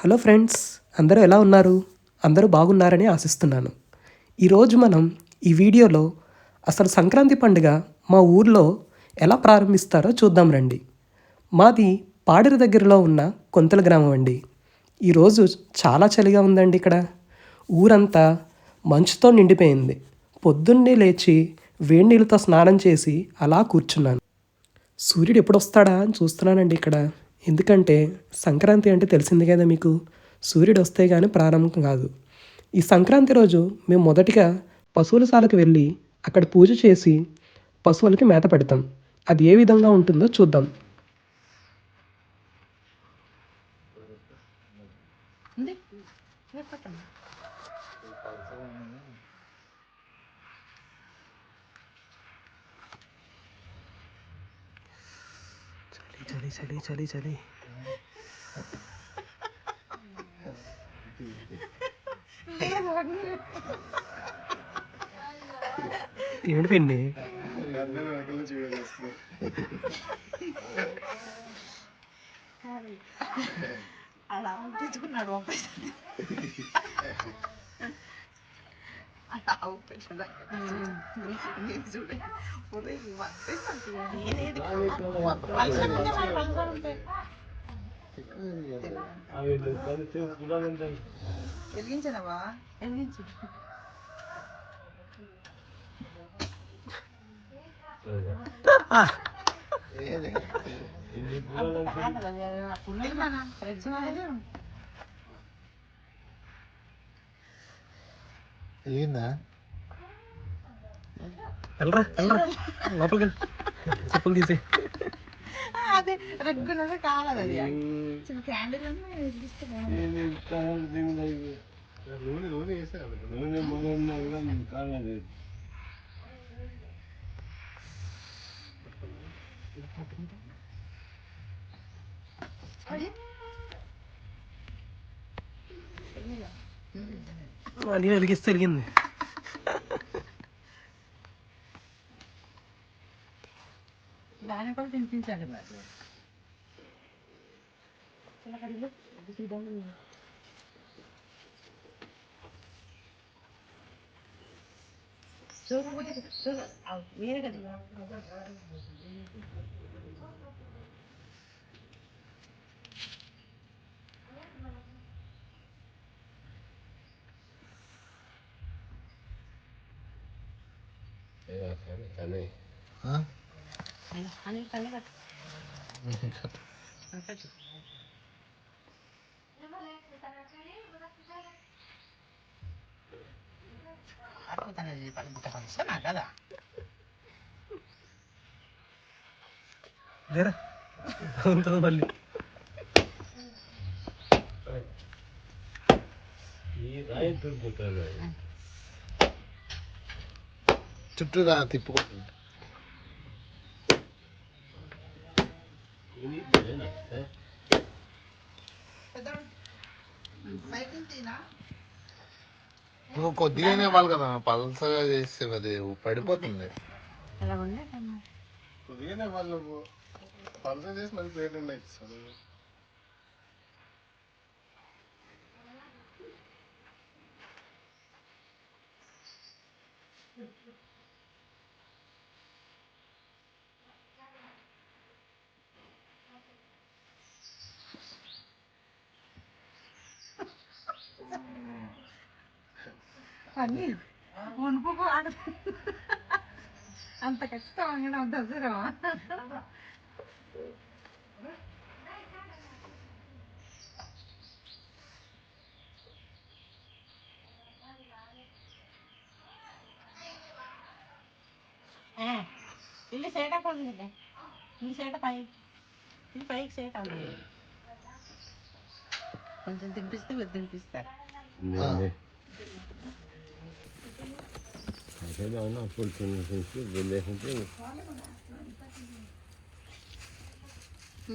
Hello friends, అందరూ ఎలా ఉన్నారు? అందరూ బాగున్నారని ఆశిస్తున్నాను. ఈరోజు మనం ఈ వీడియోలో అసలు సంక్రాంతి పండుగ మా ఊర్లో ఎలా ప్రారంభిస్తారో చూద్దాం రండి. మాది పాడేరు దగ్గరలో ఉన్న కొంతల గ్రామం అండి. ఈరోజు చాలా చలిగా ఉందండి ఇక్కడ. ఊరంతా మంచుతో నిండిపోయింది. పొద్దున్నే లేచి వేడి నీళ్ళతో స్నానం చేసి అలా కూర్చున్నాను. సూర్యుడు ఎప్పుడొస్తాడా అని చూస్తున్నానండి ఇక్కడ. ఎందుకంటే సంక్రాంతి అంటే తెలిసింది కదా మీకు. సూర్యుడు వస్తే గానీ ప్రారంభం కాదు. ఈ సంక్రాంతి రోజు మేము మొదటిగా పశువుల శాలకు వెళ్ళి అక్కడ పూజ చేసి పశువులకి మేత పెడతాం. అది ఏ విధంగా ఉంటుందో చూద్దాం. చలి చలి చలి చలి ఏమిటి పిండి అలా పంపించుకున్నాడు వెలిగించనవా వెలిగించు వెళ్ళిందా? వెళ్ళరా వెళ్ళరా లోపలికి చెప్పులు తీసి. అదే రెగ్యులర్ కావాలి అది క్యాండిల్ నూనె వేసారు. అని వెలిగిస్తే వెలిగింది. దాని కూడా తినిపించాలి వేరే కదా కదా లేరా ఉంటుంది మళ్ళీ. చుట్టూ తిప్పుకుంటుంది. నువ్వు కొద్దిగానే ఇవ్వాలి కదా, పల్సగా చేస్తే అది పడిపోతుంది. కొద్దిగానే ఇవ్వాలి, నువ్వు పల్సగా చేసి మళ్ళీ ప్లేట్ ఉన్నాయి ఇస్తాను. అన్నీ వణుకు అంత కష్టంగా దసరా ఇల్లు సేట పడుతుంది, ఇల్లు సేట పై ఇది పైకి సేట అవుతుంది. కొంచెం తినిపిస్తే మీరు తినిపిస్తారు.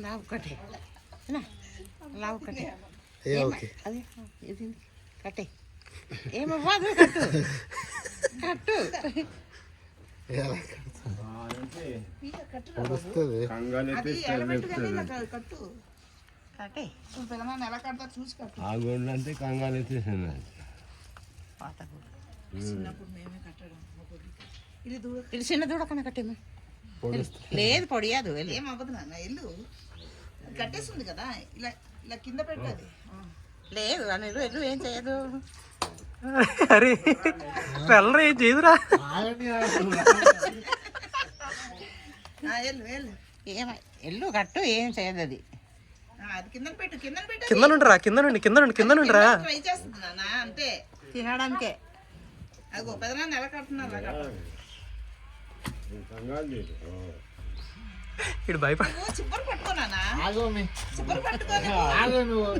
లావు కట్టే లావు కట్టే అది ఇది కట్టే ఏమవ్వదు కట్టు కట్టు కట్టు కట్టే నువ్వు పిల్లమాన్ని ఎలా కడతావు చూసి కట్టు. ఆ గోళ్ళు అంటే కంగారు ఎత్తేసింది. పాత గుడి చిన్నప్పుడు మేమే కట్టడం ఇది దూడ ఇది చిన్న దూడ కన్నా కట్టేమో లేదు పొడియాదు ఏం అవ్వదు నాన్న ఇల్లు కట్టేస్తుంది కదా ఇలా ఇలా కింద పెట్టదు లేదు అని ఎల్లు ఏం చేయదు. అరే వెళ్ళరా ఏం చేయదురా. ఎల్లు ఎల్లు ఏమ ఎల్లు కట్టు ఏం చేయదు అది. అది కింద పెట్టు కింద పెట్టు కింద నుండిరా, కింద నుండిరా. ట్రై చేస్తుంది నాన్న అంతే తినడానికే. అదిగో పెదనాన్న ఎలా కడుతున్నారు అలా కట్టు. ఇటు భయపడ నువ్వు చిప్పరు పట్టుకోనా ఆగు మీ. చిప్పరు పట్టుకోని ఆగు నువ్వు.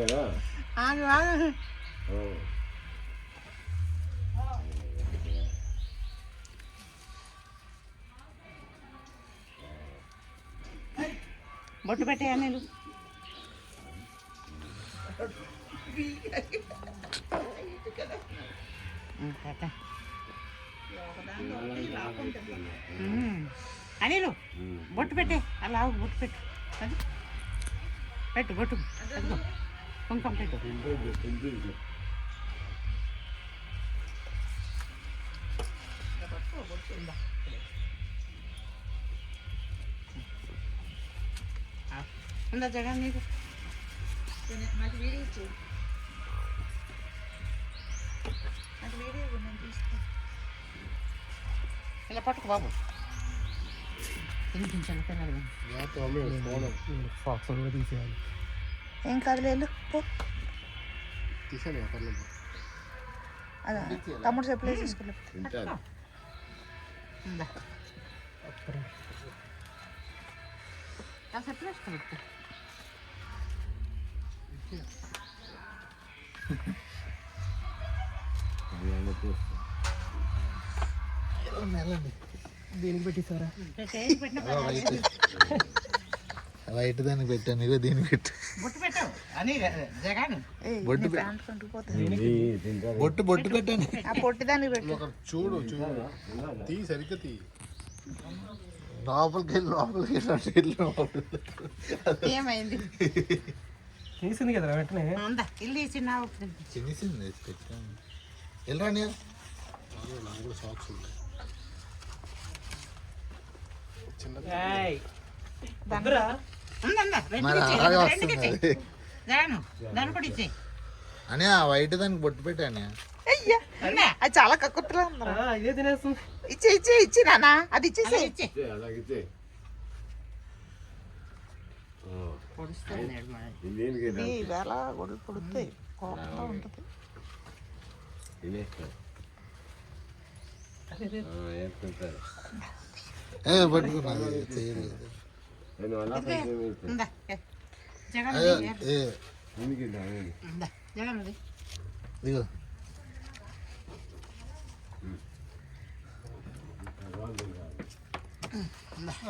కదా ఆగు ఆగు. బొట్టు పెట్టే నేను అనిలు బొట్టు పెట్టే అలా బొట్టు పెట్టు అది పెట్టు బొట్టు అదిగో కుంకుమ పెట్టు. ఉందా జగన్ నీకు నాకు వీడియో ఇచ్చి నాకు వీడియో నేను తీసుకో ఇలా పట్టుకు బాబు తినిపించాను తినదు ఫాక్స్ కూడా తీసేయాలి. ఏం కాదు లేదు తీసాను పర్లేదు. అదా తమ్ముడు చెప్పులే తీసుకుని తింటాను. చెప్పులు వేసుకోబెట్టు. దేనికి పెట్టేసారా? వైట్ దానికి పెట్టాను, ఇగో దీనికి పెట్టు. బొట్టు పెట్టావు అని జగన్ బొట్టు బొట్టు బొట్టు పెట్టాను. ఆ పొట్టి దానికి పెట్టు. చూడు చూడు తీ సరిగ్గా తీ. లోపలికి వెళ్ళి ఏమైంది తీసింది కదా వెంటనే. ఉందా ఇల్లు తీసి నా చిన్నసింది పెట్టాను. వెళ్ళరాని కూడా సాక్స్ ఉంటాయి. మరి అలాగే వస్తుంది అది. దాన్ని కూడా ఇచ్చే అని ఆ వైట్ దానికి బొట్టు పెట్టాను. అయ్యా అది చాలా కక్కుతులా ఉందా. ఇదే తినేస్తుంది. ఇచ్చే ఇచ్చే ఇచ్చి నాన్న అది ఇచ్చేసే ఇచ్చే అలాగితే ఈవేళ గొడవలు పొడుతాయి కోపంగా ఉంటుంది. పట్టుకున్నా చేయలేదు. ఉందా జగన్ ఉందా జగన్ ఉంది. ఇదిగో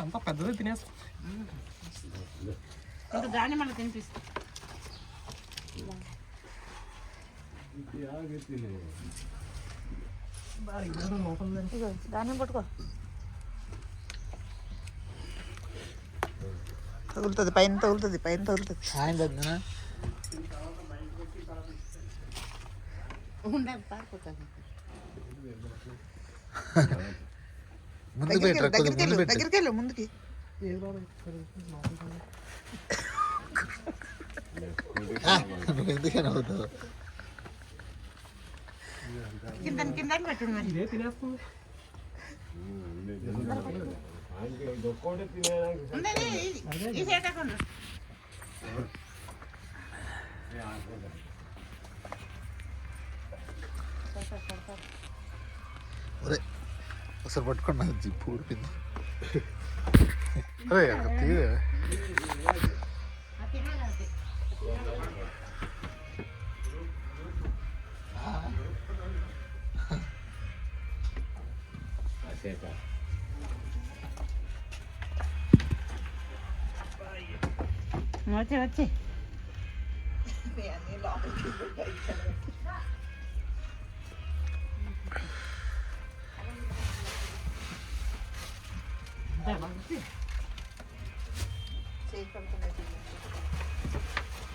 అంతా పెద్దదే తినేస్తుంది. ఇంకా దాన్ని మళ్ళీ తినిపిస్తా. దాన్ని పట్టుకో తగులుతుంది పైన తగులుతుంది పైన తగులుతుంది. దగ్గరికి వెళ్ళు ముందుకి. ఎందుకని అవుతావు? కింద కింద పెట్టు మరి. ఇదే తినేస్తుంది. ఈ సేటకుండా ఒరే ఒకసారి పట్టుకున్నా జిప్పు ఊడిపోయింది. అరే అక్కడ తీరే వచ్చే వచ్చే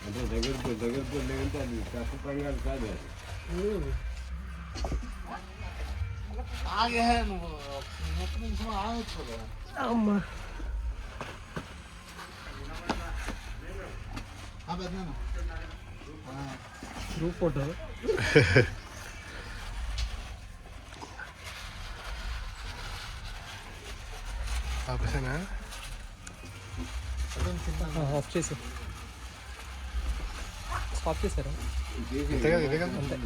అంటే దగ్గర లేకుంటే అది కష్ట కంగారు కాదు అది. ఆగే నువ్వు ఒక్క నిమిషం ఆగొచ్చు కదా. అమ్మా పెద్దనా గ్రూప్ ఫోటో ఆపేసానా? ఆఫ్ చేసి స్టాప్ చేశారా ఇదే కదా అంతే